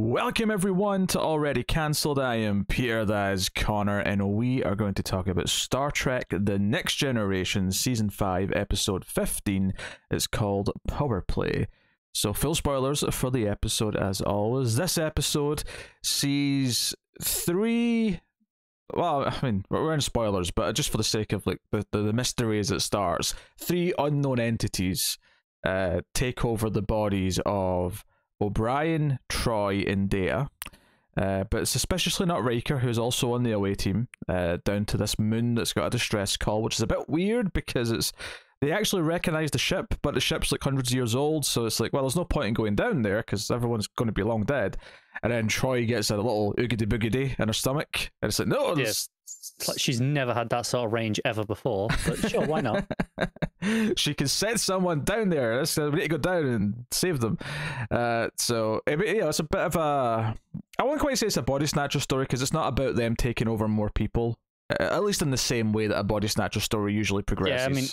Welcome everyone to Already Cancelled. I am Peter, that is Connor, and we are going to talk about Star Trek The Next Generation Season 5 Episode 15. It's called Power Play. So full spoilers for the episode as always. This episode sees three... Well, I mean, we're in spoilers, but just for the sake of like the mystery as it starts, three unknown entities take over the bodies of O'Brien, Troy, and Data, but suspiciously not Riker, who's also on the away team, down to this moon that's got a distress call, which is a bit weird because they actually recognize the ship, but the ship's like hundreds of years old, so it's like, well, there's no point in going down there because everyone's going to be long dead. And then Troy gets a little oogity boogity in her stomach, and it's like, no, it's like she's never had that sort of range ever before, but sure, why not? She can set someone down there. We need to go down and save them. So it's a bit of a... I won't quite say it's a body snatcher story because it's not about them taking over more people, at least in the same way that a body snatcher story usually progresses. Yeah, I mean,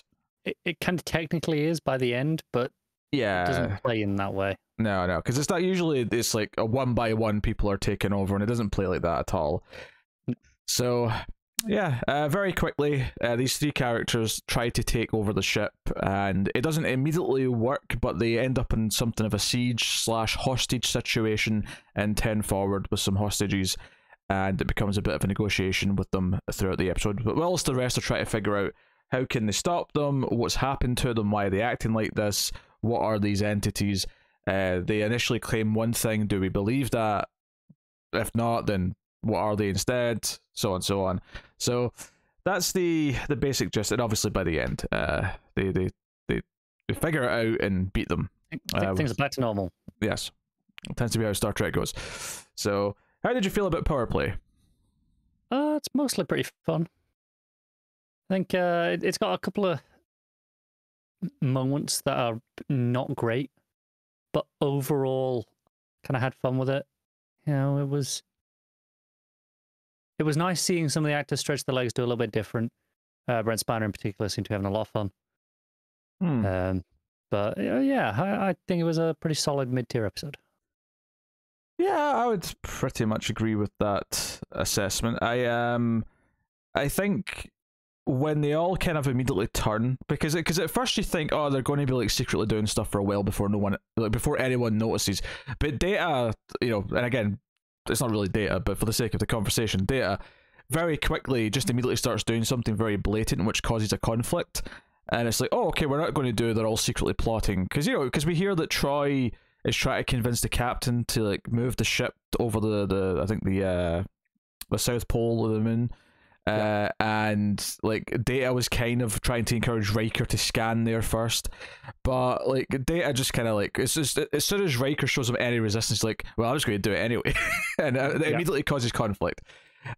it kind of technically is by the end, but yeah, it doesn't play in that way. No, because it's not usually, it's like a one by one people are taking over, and it doesn't play like that at all. So yeah, very quickly, these three characters try to take over the ship, and it doesn't immediately work, but they end up in something of a siege/hostage situation in 10 forward with some hostages, and it becomes a bit of a negotiation with them throughout the episode. But whilst the rest are trying to figure out how can they stop them, what's happened to them, why are they acting like this, what are these entities, they initially claim one thing. Do we believe that? If not, then what are they instead? So on and so on. So that's the basic gist, and obviously by the end, they figure it out and beat them. Things are back to normal. Yes, it tends to be how Star Trek goes. So, how did you feel about Power Play? It's mostly pretty fun. I think it's got a couple of moments that are not great, but overall, kind of had fun with it. You know, it was nice seeing some of the actors stretch their legs, do a little bit different. Brent Spiner in particular seemed to be having a lot of fun. But yeah, I think it was a pretty solid mid-tier episode. Yeah, I would pretty much agree with that assessment. I think when they all kind of immediately turn, because at first you think, oh, they're going to be like secretly doing stuff for a while before before anyone notices. But Data, you know, and again, it's not really Data, but for the sake of the conversation, Data very quickly just immediately starts doing something very blatant, which causes a conflict. And it's like, oh, okay, we're not going to do. They're all secretly plotting because we hear that Troy is trying to convince the captain to like move the ship over the I think the South Pole of the moon. And like Data was kind of trying to encourage Riker to scan there first, but like Data just kind of like, it's just as soon as Riker shows him any resistance, like, well, I'm just going to do it anyway. And it immediately causes conflict.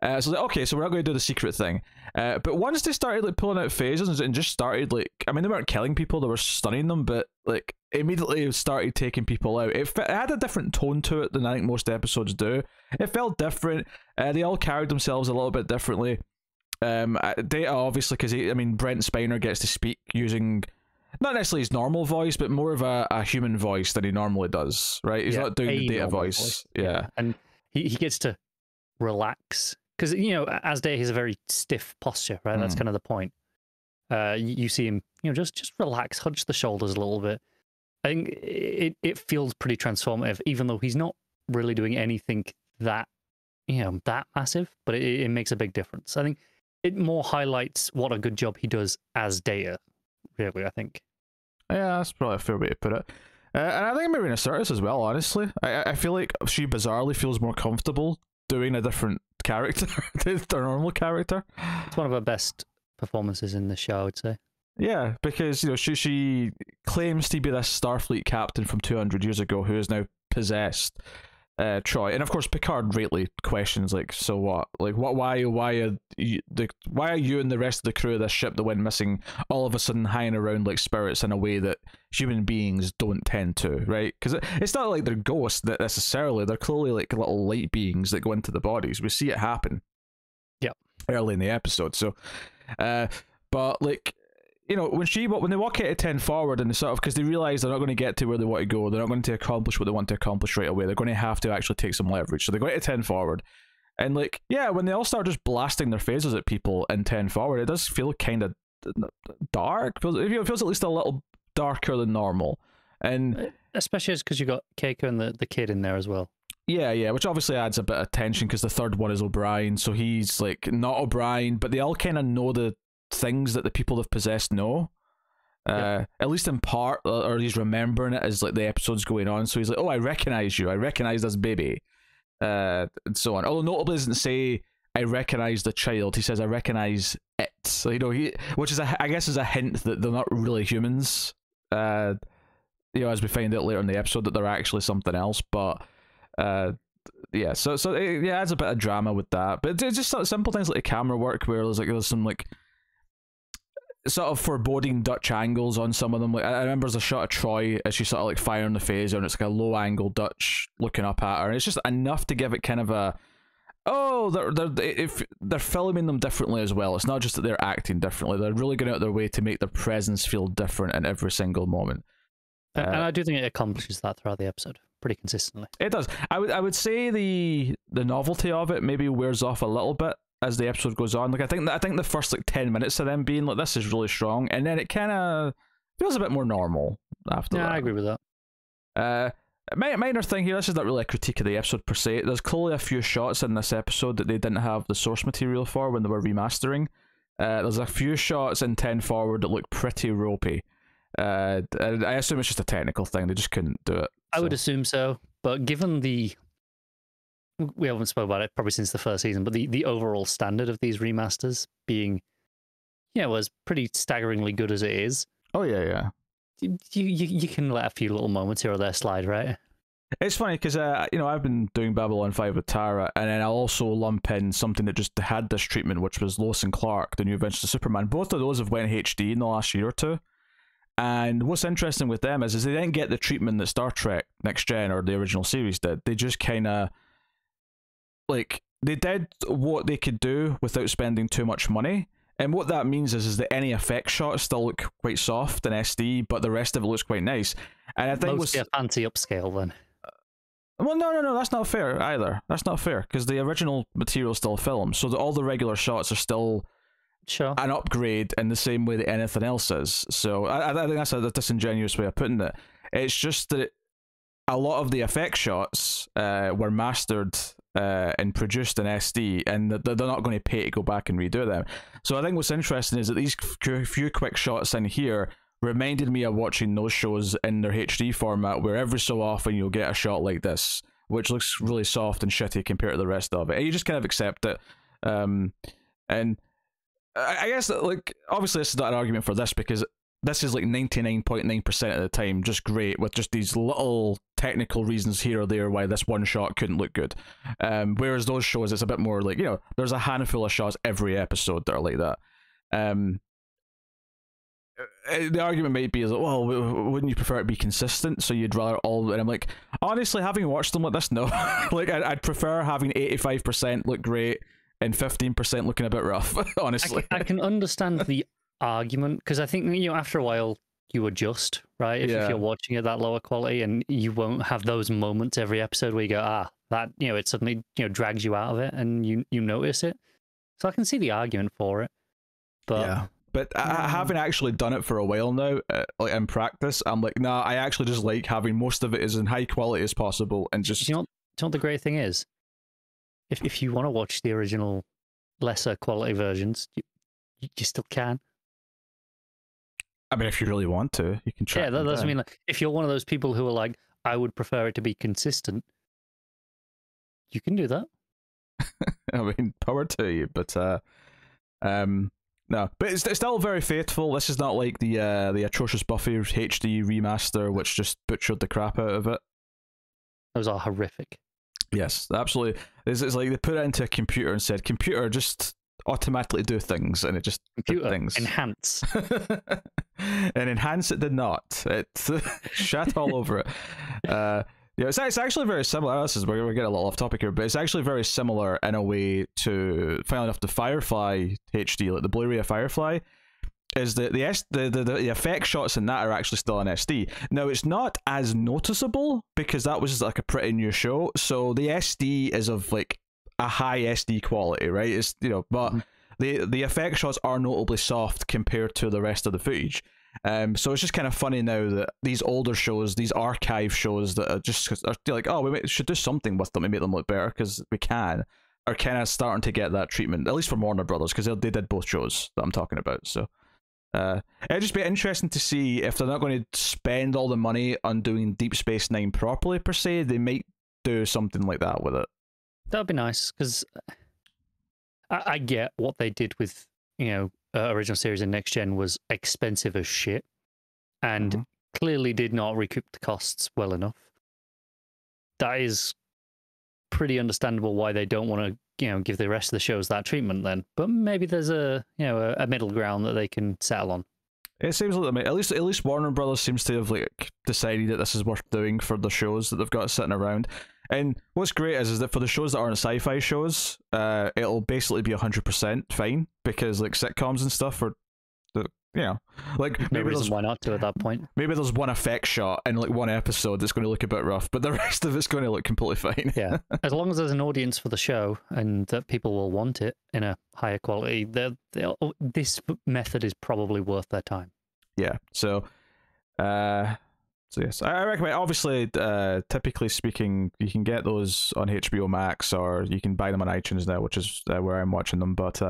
So like, okay, so we're not going to do the secret thing, but once they started like pulling out phasers and just started like, I mean, they weren't killing people, they were stunning them, but like immediately started taking people out. It had a different tone to it than I think most episodes do. It felt different. They all carried themselves a little bit differently. Data, obviously, because Brent Spiner gets to speak using not necessarily his normal voice, but more of a human voice than he normally does, right? He's not doing the Data voice. Yeah. And he gets to relax, because, you know, as Data, he's a very stiff posture, right? That's kind of the point. You see him, you know, just relax, hunch the shoulders a little bit. I think it feels pretty transformative, even though he's not really doing anything that, you know, that massive, but it makes a big difference. I think it more highlights what a good job he does as Data, really, I think. Yeah, that's probably a fair way to put it. And I think Marina Sirtis as well, honestly. I feel like she bizarrely feels more comfortable doing a different character than their normal character. It's one of her best performances in the show, I would say. Yeah, because, you know, she claims to be this Starfleet captain from 200 years ago who is now possessed Troy, and of course Picard rightly questions, like, so what, like, why are you and the rest of the crew of this ship that went missing all of a sudden hanging around like spirits in a way that human beings don't tend to, right? Because it's not like they're ghosts necessarily, they're clearly like little light beings that go into the bodies. We see it happen early in the episode. So but like, you know, when they walk out of 10 forward and they sort of, because they realize they're not going to get to where they want to go, they're not going to accomplish what they want to accomplish right away, they're going to have to actually take some leverage. So they go out of 10 forward. And like, yeah, when they all start just blasting their phases at people in 10 forward, it does feel kind of dark. It feels at least a little darker than normal. And especially because you got Keiko and the kid in there as well. Yeah, which obviously adds a bit of tension because the third one is O'Brien, so he's like not O'Brien, but they all kind of know the things that the people they've possessed know. At least in part, or he's remembering it as like the episode's going on. So he's like, "Oh, I recognize you. I recognize this baby," and so on. Although notably doesn't say I recognize the child. He says I recognize it. So you know, which is I guess is a hint that they're not really humans. You know, as we find out later in the episode that they're actually something else, but. Yeah, so it adds a bit of drama with that, but it's just sort of simple things like the camera work where there's some like sort of foreboding Dutch angles on some of them. Like I remember there's a shot of Troy as she's sort of like firing the phaser, and it's like a low angle Dutch looking up at her, and it's just enough to give it kind of a they're filming them differently as well. It's not just that they're acting differently; they're really going out their way to make their presence feel different in every single moment. And I do think it accomplishes that throughout the episode pretty consistently. It does. I would say the novelty of it maybe wears off a little bit as the episode goes on. Like I think the first like 10 minutes of them being like this is really strong, and then it kind of feels a bit more normal after that. Yeah, I agree with that. Minor thing here. This is not really a critique of the episode per se. There's clearly a few shots in this episode that they didn't have the source material for when they were remastering. There's a few shots in 10 forward that look pretty ropey. I assume it's just a technical thing. They just couldn't do it. I would assume so, but given we haven't spoken about it probably since the first season, but the overall standard of these remasters being, was pretty staggeringly good as it is. Oh yeah. You can let a few little moments here or there slide, right? It's funny because I've been doing Babylon 5 with Tara, and then I'll also lump in something that just had this treatment, which was Lois and Clark, the New Adventures of Superman. Both of those have went HD in the last year or two. And what's interesting with them is they didn't get the treatment that Star Trek Next Gen or the original series did. They just kind of, like, they did what they could do without spending too much money. And what that means is that any effect shots still look quite soft and SD, but the rest of it looks quite nice. And I think mostly a fancy upscale then. Well, no, that's not fair either. That's not fair, because the original material is still filmed, so all the regular shots are still... Sure. An upgrade in the same way that anything else is. So I think that's a disingenuous way of putting it. It's just that a lot of the effect shots were mastered and produced in SD, and they're not going to pay to go back and redo them. So I think what's interesting is that these few quick shots in here reminded me of watching those shows in their HD format, where every so often you'll get a shot like this, which looks really soft and shitty compared to the rest of it. And you just kind of accept it. And I guess, like, obviously this is not an argument for this, because this is like 99.9% of the time just great, with just these little technical reasons here or there why this one shot couldn't look good. Whereas those shows, it's a bit more like, there's a handful of shots every episode that are like that. The argument might be, well, wouldn't you prefer it to be consistent, so you'd rather all... And I'm like, honestly, having watched them like this, no. Like, I'd prefer having 85% look great and 15% looking a bit rough, honestly. I can understand the argument, because I think, after a while, you adjust, right? If you're watching at that lower quality, and you won't have those moments every episode where you go, that, it suddenly, drags you out of it, and you notice it. So I can see the argument for it. But... Yeah. But I haven't actually done it for a while now, like in practice. I'm like, nah, I actually just like having most of it as in high quality as possible, and just... Do you know what the great thing is? If you want to watch the original lesser quality versions, you still can. I mean, if you really want to, you can try. Yeah, that doesn't mean, like, if you're one of those people who are like, I would prefer it to be consistent, you can do that. I mean, power to you, but no, but it's still very faithful. This is not like the atrocious Buffy HD remaster, which just butchered the crap out of it. Those are horrific. Yes, absolutely. It's like they put it into a computer and said, "Computer, just automatically do things," and it just did things. Enhance. And enhance it did not. It shat all over it. Yeah, it's actually very similar. This is we're getting a little off topic here, but it's actually very similar in a way to, funnily enough, the Firefly HD, like the Blu-ray of Firefly. is that the effect shots in that are actually still on SD. Now it's not as noticeable because that was like a pretty new show, so the SD is of like a high SD quality, right? It's but the effect shots are notably soft compared to the rest of the footage. So it's just kind of funny now that these older shows, these archive shows that are like, oh, we should do something with them and make them look better because we can, are kind of starting to get that treatment, at least for Warner Brothers, because they did both shows that I'm talking about. So it'd just be interesting to see if they're not going to spend all the money on doing Deep Space Nine properly per se. They might do something like that with it. That'd be nice, because I get what they did with original series and Next Gen was expensive as shit, and clearly did not recoup the costs well enough. That is pretty understandable why they don't want to give the rest of the shows that treatment then. But maybe there's a middle ground that they can settle on. It seems like at least Warner Brothers seems to have like decided that this is worth doing for the shows that they've got sitting around. And what's great is that for the shows that aren't sci-fi shows, it'll basically be 100% fine, because like sitcoms and stuff are, like no reason why not to at that point. Maybe there's one effect shot in like one episode that's going to look a bit rough, but the rest of it's going to look completely fine. Yeah, as long as there's an audience for the show and that people will want it in a higher quality, this method is probably worth their time. Yeah, so yes, I recommend. Obviously, typically speaking, you can get those on HBO Max, or you can buy them on iTunes now, which is where I'm watching them. But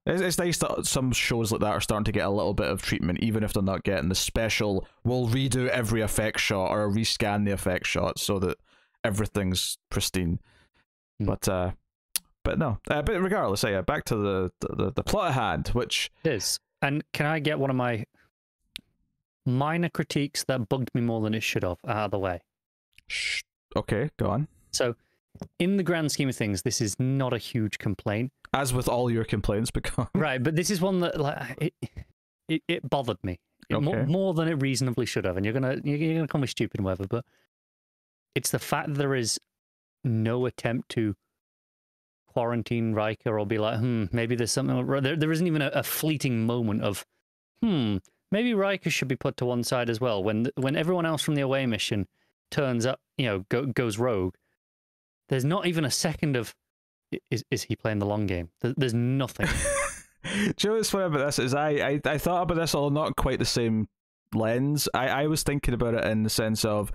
it's nice that some shows like that are starting to get a little bit of treatment, even if they're not getting the special, we'll redo every effect shot or rescan the effect shot so that everything's pristine. But no. But regardless, back to the plot at hand, which it is. And can I get one of my minor critiques that bugged me more than it should have out of the way? Okay, go on. So, in the grand scheme of things, this is not a huge complaint. As with all your complaints, because right, but this is one that like it bothered me more than it reasonably should have. And you're gonna call me stupid and whatever, but it's the fact that there is no attempt to quarantine Riker or be like, maybe there's something. There isn't even a fleeting moment of, maybe Riker should be put to one side as well. When everyone else from the away mission turns up, goes rogue, there's not even a second of, is he playing the long game? There's nothing. Do you know what's funny about this is I thought about this all not quite the same lens. I was thinking about it in the sense of,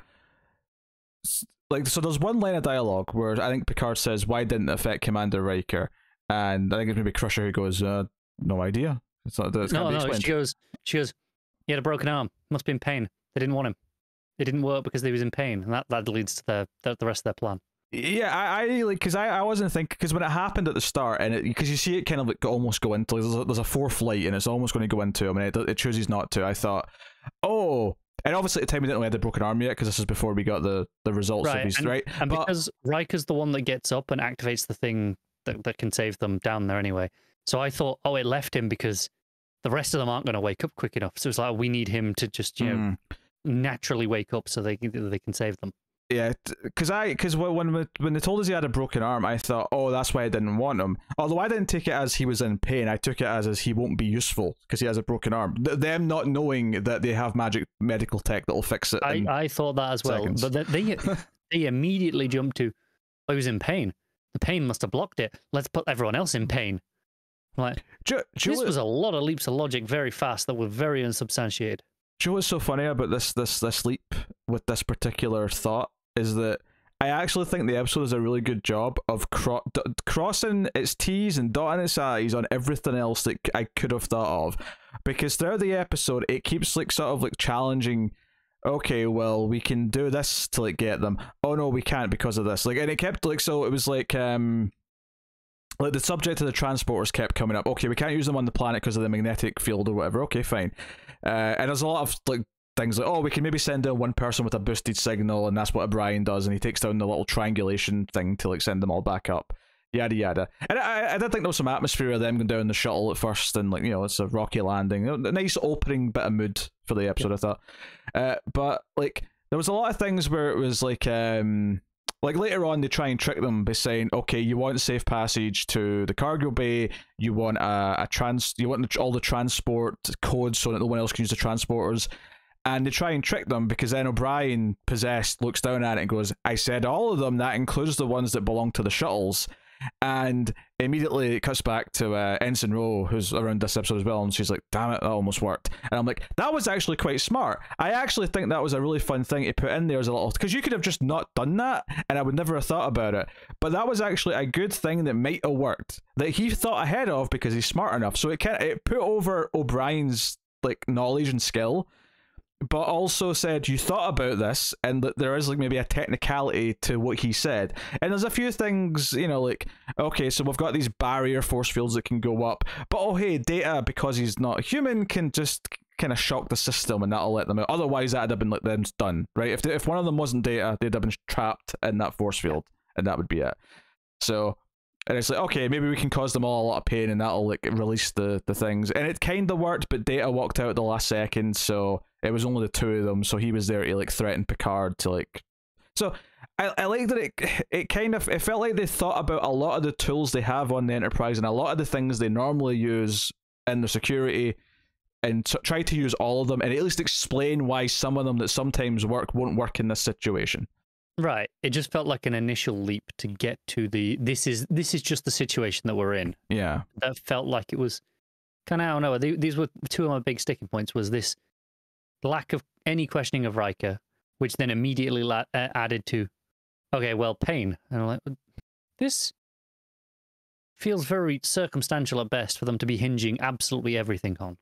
like, so there's one line of dialogue where I think Picard says, "Why didn't it affect Commander Riker?" And I think it's maybe Crusher who goes, "No idea." It's not. No. She goes. He had a broken arm. Must be in pain. They didn't want him. It didn't work because he was in pain, and that leads to the rest of their plan. Yeah, I like, because I wasn't thinking, because when it happened at the start, and because you see it kind of like almost go into, there's a fourth light and it's almost going to go into him, and it chooses not to. I thought, oh, and obviously at the time we didn't know he had the broken arm yet, because this is before we got the results of his, right? And because Riker's the one that gets up and activates the thing that can save them down there anyway. So I thought, oh, it left him because the rest of them aren't going to wake up quick enough. So it's like, we need him to just, naturally wake up so they can save them. Yeah, because when they told us he had a broken arm, I thought, oh, that's why I didn't want him. Although I didn't take it as he was in pain, I took it as he won't be useful because he has a broken arm. Them not knowing that they have magic medical tech that'll fix it. I thought that as well, seconds. but they immediately jumped to, oh, he was in pain. The pain must have blocked it. Let's put everyone else in pain. Like, this was a lot of leaps of logic very fast that were very unsubstantiated. Do you know what's so funny about this leap with this particular thought is that I actually think the episode does a really good job of crossing its T's and dotting its I's on everything else that I could have thought of, because throughout the episode it keeps like sort of like challenging, okay, well, we can do this to like get them, oh no, we can't because of this, like, and it kept like, so it was like the subject of the transporters kept coming up. Okay, we can't use them on the planet because of the magnetic field or whatever. Okay, fine. And there's a lot of like things like, oh, we can maybe send down one person with a boosted signal, and that's what O'Brien does, and he takes down the little triangulation thing to like send them all back up. Yada yada. And I did think there was some atmosphere of them going down the shuttle at first, and like, it's a rocky landing. A nice opening bit of mood for the episode, I thought. But like there was a lot of things where it was like Like later on, they try and trick them by saying, "Okay, you want safe passage to the cargo bay. You want you want all the transport codes so that no one else can use the transporters." And they try and trick them because then O'Brien, possessed, looks down at it and goes, "I said all of them. That includes the ones that belong to the shuttles." And immediately it cuts back to Ensign Rowe, who's around this episode as well, and she's like, "Damn it, that almost worked." And I'm like, that was actually quite smart. I actually think that was a really fun thing to put in there as a little, because you could have just not done that and I would never have thought about it, but that was actually a good thing that might have worked, that he thought ahead of because he's smart enough. So it put over O'Brien's like knowledge and skill, but also said you thought about this and that there is like maybe a technicality to what he said. And there's a few things, you know, like, okay, so we've got these barrier force fields that can go up, but oh hey, Data, because he's not human, can just kind of shock the system and that'll let them out. Otherwise that'd have been like them done, right? If one of them wasn't Data, they'd have been trapped in that force field and that would be it. So, and it's like, okay, maybe we can cause them all a lot of pain and that'll like release the things. And it kind of worked, but Data walked out at the last second, so it was only the two of them, so he was there to like threaten Picard to like... So I like that it felt like they thought about a lot of the tools they have on the Enterprise and a lot of the things they normally use in the security, and try to use all of them and at least explain why some of them that sometimes work won't work in this situation. Right. It just felt like an initial leap to get to the this is just the situation that we're in. Yeah. That felt like it was kind of, I don't know, these were two of my big sticking points, was this lack of any questioning of Riker, which then immediately added to, okay, well, pain. And I'm like, this feels very circumstantial at best for them to be hinging absolutely everything on.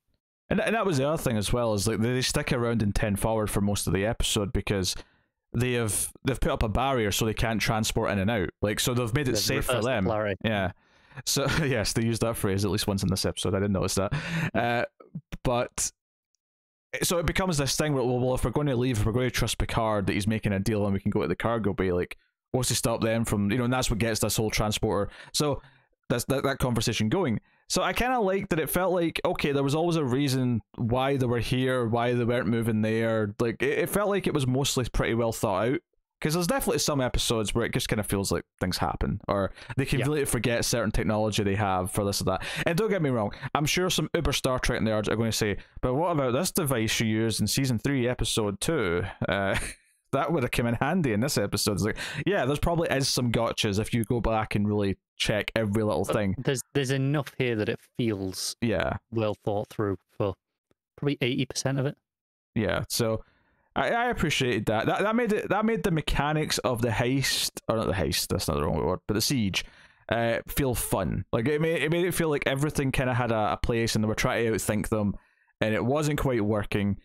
And that was the other thing as well, is like they stick around in 10 forward for most of the episode because they've put up a barrier so they can't transport in and out. Like, so they've made it safe for them. Yeah. So yes, they used that phrase at least once in this episode. I didn't notice that. But so it becomes this thing where, well, if we're going to leave, if we're going to trust Picard that he's making a deal and we can go to the cargo bay, like, what's to stop them from, you know, and that's what gets this whole transporter. So that's that conversation going. So I kind of like that it felt like, okay, there was always a reason why they were here, why they weren't moving there. Like, it felt like it was mostly pretty well thought out. Because there's definitely some episodes where it just kind of feels like things happen, or they completely forget certain technology they have for this or that. And don't get me wrong, I'm sure some uber Star Trek nerds are going to say, but what about this device you used in Season 3, Episode 2? That would have come in handy in this episode. It's like, yeah, there's probably is some gotchas if you go back and really check every little thing. There's enough here that it feels well thought through for probably 80% of it. Yeah, so I appreciated that. That made the mechanics of the heist, or not the heist, that's not the wrong word, but the siege, feel fun. Like it made it feel like everything kind of had a place, and they were trying to outthink them, and it wasn't quite working.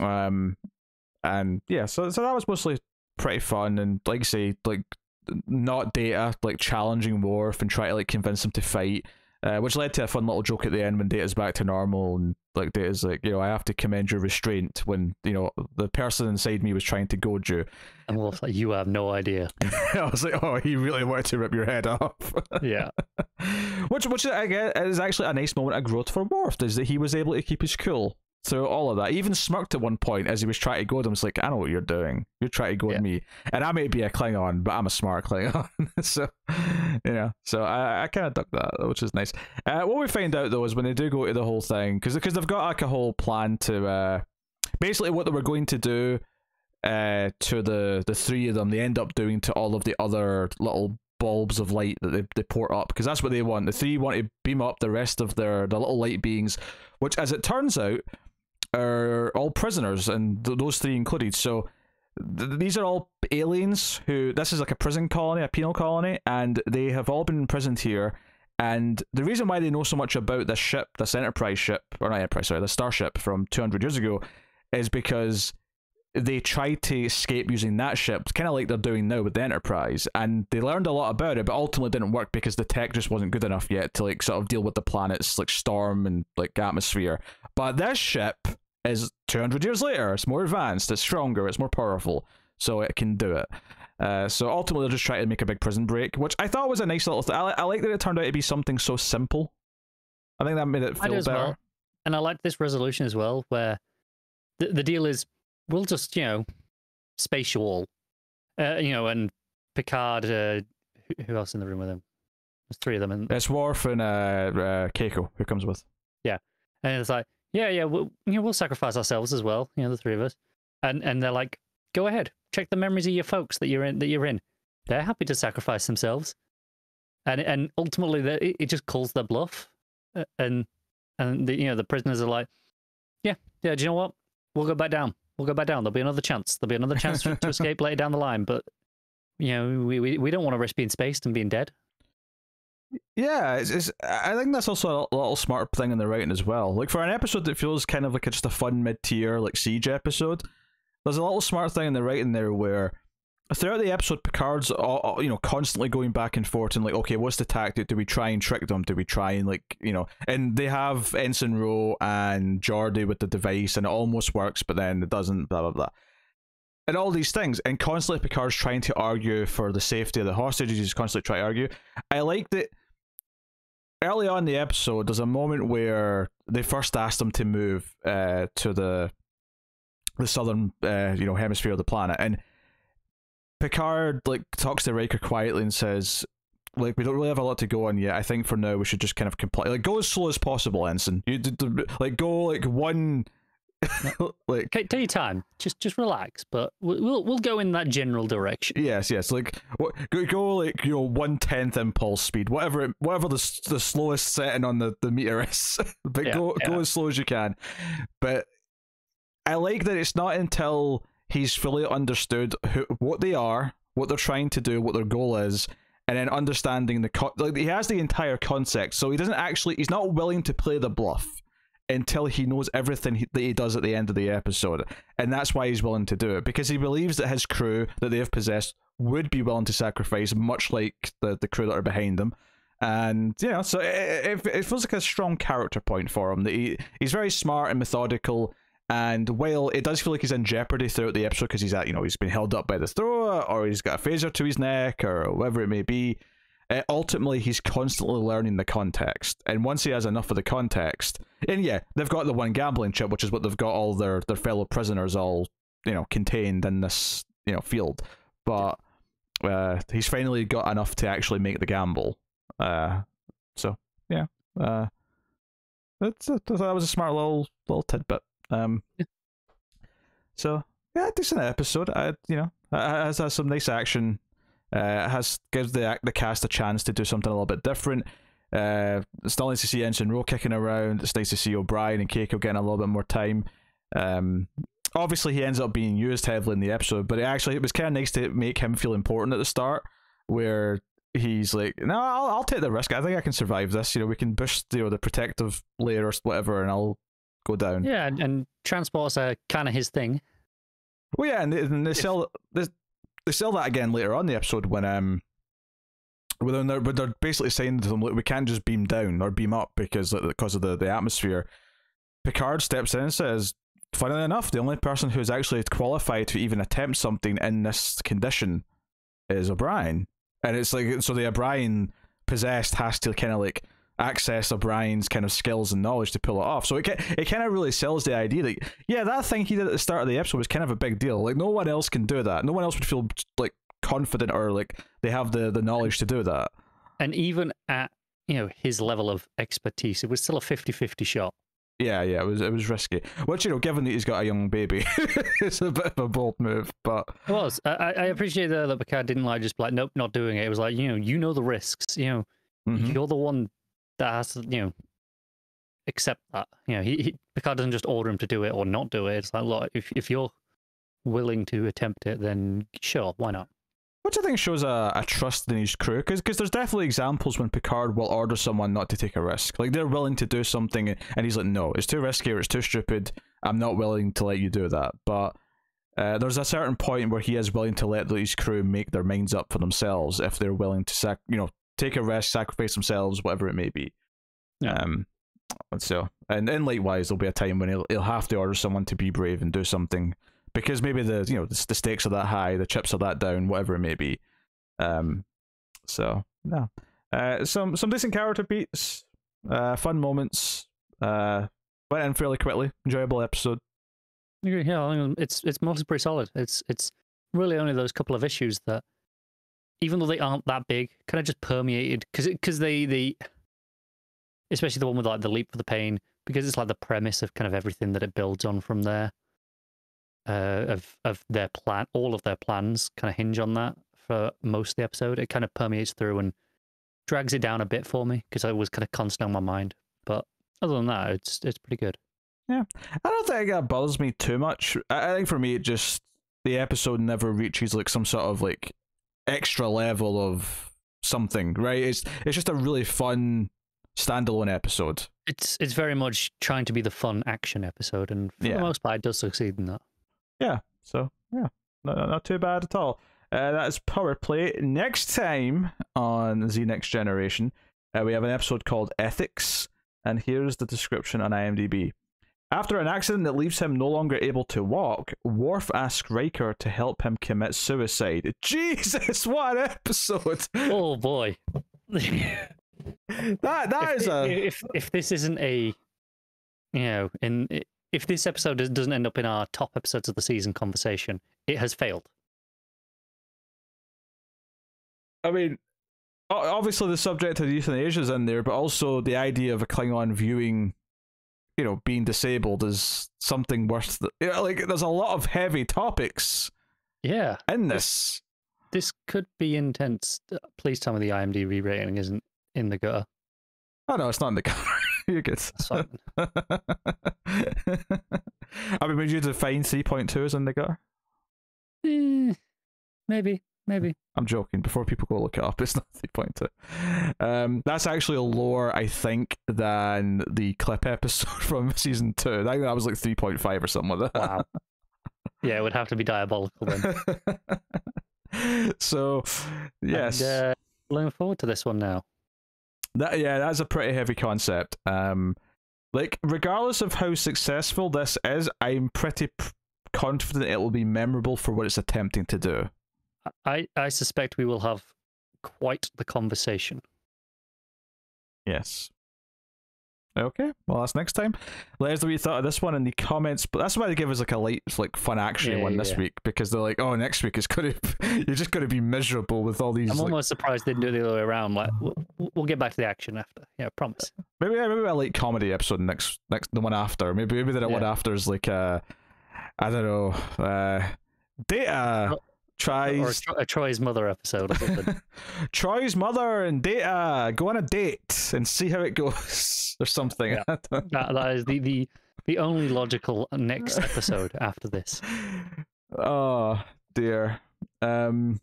And yeah, so that was mostly pretty fun, and like I say, like not Data like challenging Worf and trying to like convince him to fight. Which led to a fun little joke at the end when Data's back to normal, and like Data's like, you know, I have to commend your restraint when, you know, the person inside me was trying to goad you. And Wolf's like, you have no idea. I was like, oh, he really wanted to rip your head off. Yeah. Which I guess is actually a nice moment of growth for Worf, is that he was able to keep his cool through all of that. He even smirked at one point as he was trying to goad him. It's like, I know what you're doing. You're trying to goad me. And I may be a Klingon, but I'm a smart Klingon. So, you know, so I kind of dug that, which is nice. What we find out, though, is when they do go to the whole thing, because they've got like a whole plan to, basically what they were going to do to the three of them, they end up doing to all of the other little bulbs of light that they port up, because that's what they want. The three want to beam up the rest of the little light beings, which, as it turns out, are all prisoners, and those three included. So these are all aliens who, this is like a prison colony, a penal colony, and they have all been imprisoned here. And the reason why they know so much about this ship, this Enterprise ship, or not Enterprise, sorry, the Starship from 200 years ago, is because they tried to escape using that ship, kind of like they're doing now with the Enterprise, and they learned a lot about it, but ultimately didn't work because the tech just wasn't good enough yet to like sort of deal with the planet's like storm and like atmosphere. But this ship is 200 years later. It's more advanced, it's stronger, it's more powerful, so it can do it. So ultimately they're just trying to make a big prison break, which I thought was a nice little thing. I like that it turned out to be something so simple. I think that made it feel better. Well. And I liked this resolution as well, where the deal is, we'll just, you know, space you all, you know, and Picard. Who else in the room with him? There's three of them, and It's Worf and Keiko who comes with. yeah, and it's like, yeah, we'll sacrifice ourselves as well. The three of us, and they're like, go ahead, check the memories of your folks that you're in. They're happy to sacrifice themselves, and ultimately it just calls their bluff, and the prisoners are like, yeah. Do you know what? We'll go back down. There'll be another chance. There'll be another chance to escape later down the line. But we don't want to risk being spaced and being dead. Yeah, I think that's also a little smart thing in the writing as well. Like for an episode that feels kind of like just a fun mid-tier like siege episode, there's a little smart thing in the writing there where throughout the episode, Picard's constantly going back and forth and like, okay, what's the tactic? Do we try and trick them? Do we try and and they have Ensign Ro and Geordi with the device and it almost works, but then it doesn't, blah, blah, blah. And all these things, and constantly Picard's trying to argue for the safety of the hostages, he's constantly trying to argue. I like that early on in the episode, there's a moment where they first asked him to move to the southern hemisphere of the planet, and Picard talks to Riker quietly and says, we don't really have a lot to go on yet. I think for now we should just kind of comply. Go as slow as possible, Ensign. You go one. Take your time. Just relax. But we'll go in that general direction. Yes. Go 1/10 impulse speed, whatever the slowest setting on the meter is. But go as slow as you can. But I like that it's not until he's fully understood what they are, what they're trying to do, what their goal is, and then understanding he has the entire context. So he's not willing to play the bluff until he knows everything that he does at the end of the episode, and that's why he's willing to do it, because he believes that his crew that they have possessed would be willing to sacrifice, much like the crew that are behind him. And so it feels like a strong character point for him, that he's very smart and methodical. And while it does feel like he's in jeopardy throughout the episode because he's been held up by the thrower, or he's got a phaser to his neck, or whatever it may be, ultimately he's constantly learning the context. And once he has enough of the context, and yeah, they've got the one gambling chip, which is what they've got all their fellow prisoners all contained in this field. But he's finally got enough to actually make the gamble. So yeah, that was a smart little tidbit. So yeah, decent episode. Has some nice action. Gives the cast a chance to do something a little bit different. It's still nice to see Ensign Ro kicking around. It's nice to see O'Brien and Keiko getting a little bit more time. Obviously he ends up being used heavily in the episode, but it was kind of nice to make him feel important at the start, where he's like, no, I'll take the risk. I think I can survive this. We can boost the protective layer or whatever, and I'll go down. Yeah, and transports are kind of his thing. Well, yeah, and they sell that again later on in the episode when they're basically saying to them, look, we can't just beam down or beam up because of the atmosphere. Picard steps in and says, funnily enough, the only person who's actually qualified to even attempt something in this condition is O'Brien. And it's like, so the O'Brien possessed has to kind of access O'Brien's kind of skills and knowledge to pull it off. So it kind of really sells the idea that, yeah, that thing he did at the start of the episode was kind of a big deal. No one else can do that. No one else would feel confident or they have the knowledge to do that. And even at his level of expertise, it was still a 50-50 shot. Yeah, it was risky. Which, given that he's got a young baby, it's a bit of a bold move, but it was. I appreciate that Picard didn't just be like, nope, not doing it. It was like, the risks. You're the one that has to, accept that. Picard doesn't just order him to do it or not do it. It's like, look, if you're willing to attempt it, then sure, why not? Which I think shows a trust in his crew, because there's definitely examples when Picard will order someone not to take a risk. They're willing to do something, and he's like, no, it's too risky or it's too stupid. I'm not willing to let you do that. But there's a certain point where he is willing to let his crew make their minds up for themselves if they're willing to take a risk, sacrifice themselves, whatever it may be. Yeah. And likewise, there'll be a time when he'll have to order someone to be brave and do something, because maybe the stakes are that high, the chips are that down, whatever it may be. Some decent character beats, fun moments, went in fairly quickly, enjoyable episode. Yeah, I think it's mostly pretty solid. It's really only those couple of issues that even though they aren't that big, kind of just permeated because they especially the one with like the leap for the pain, because it's like the premise of kind of everything that it builds on from there. Of their plan, all of their plans kind of hinge on that for most of the episode. It kind of permeates through and drags it down a bit for me because I was kind of constant on my mind. But other than that, it's pretty good. Yeah, I don't think that bothers me too much. I think for me, it just the episode never reaches like some sort of like extra level of something, right? It's just a really fun standalone episode. It's very much trying to be the fun action episode, and for the most part, it does succeed in that. Yeah, so yeah, not too bad at all. That is Power Play. Next time on Z Next Generation, we have an episode called Ethics, and here's the description on IMDb. After an accident that leaves him no longer able to walk, Worf asks Riker to help him commit suicide. Jesus, what an episode! Oh boy. If this isn't a, if this episode doesn't end up in our top episodes of the season conversation, it has failed. I mean, obviously the subject of euthanasia is in there, but also the idea of a Klingon viewing, being disabled is something worth. Like, there's a lot of heavy topics. Yeah. In this. This could be intense. Please tell me the IMDb rating isn't in the gutter. Oh no, it's not in the gutter. You're good. I mean, would you define 3.2 as in the gutter? Maybe. I'm joking. Before people go look it up, it's not 3.2. That's actually lower, I think, than the clip episode from season 2. I think that was like 3.5 or something like that. Wow. Yeah, it would have to be diabolical then. So, yes. And, looking forward to this one now. That's a pretty heavy concept. Like, regardless of how successful this is, I'm pretty confident it will be memorable for what it's attempting to do. I suspect we will have quite the conversation. Yes. Okay, well, that's next time. Let us know what you thought of this one in the comments. But that's why they give us like a light, like fun action one this week, because they're like, oh, next week is gonna you're just gonna be miserable with all these. I'm almost surprised they didn't do it the other way around. Like, we'll get back to the action after. Yeah, promise. Maybe a late comedy episode next the one after. Maybe the one after is like I don't know, Data tries or a Troy's mother episode or something. Troy's mother and Data go on a date and see how it goes or something. Yeah. that is the only logical next episode after this. Oh dear. All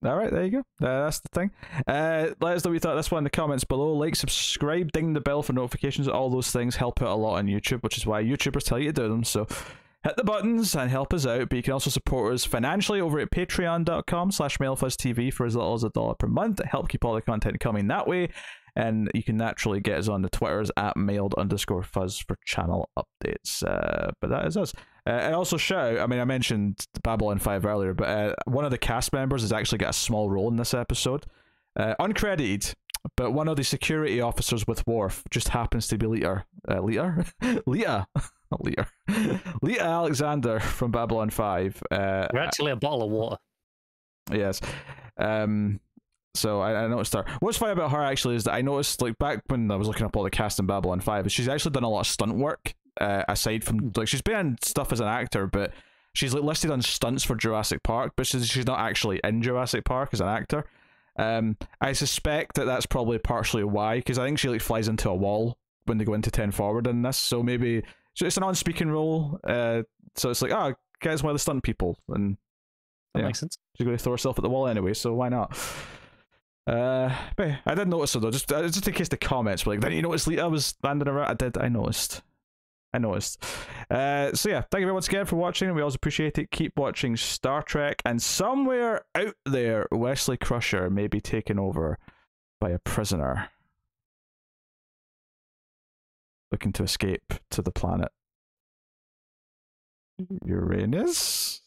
right, there you go. That's the thing. Let us know what you thought of this one in the comments below. Like, subscribe, ding the bell for notifications. All those things help out a lot on YouTube, which is why YouTubers tell you to do them. So hit the buttons and help us out. But you can also support us financially over at patreon.com/MailFuzzTV for as little as $1 per month to help keep all the content coming that way. And you can naturally get us on the Twitters at mailed_fuzz for channel updates. But that is us. And also shout out, I mean, I mentioned Babylon 5 earlier, but one of the cast members has actually got a small role in this episode. Uncredited, but one of the security officers with Worf just happens to be Leah Alexander from Babylon 5. We're actually a bottle of water. Yes. So I noticed her. What's funny about her actually is that I noticed, like, back when I was looking up all the cast in Babylon 5, is she's actually done a lot of stunt work, aside from, like, she's been in stuff as an actor, but she's like listed on stunts for Jurassic Park, but she's not actually in Jurassic Park as an actor. I suspect that that's probably partially why, because I think she like flies into a wall when they go into 10 forward in this, so maybe it's a non-speaking role, so it's like, oh, guys, one of the stunt people, and that makes sense. She's going to throw herself at the wall anyway, so why not? But yeah, I did notice it though, just in case the comments were like, didn't you notice Lita was landing around? I noticed. So yeah, thank you very much again for watching. We always appreciate it. Keep watching Star Trek, and somewhere out there, Wesley Crusher may be taken over by a prisoner looking to escape to the planet Uranus.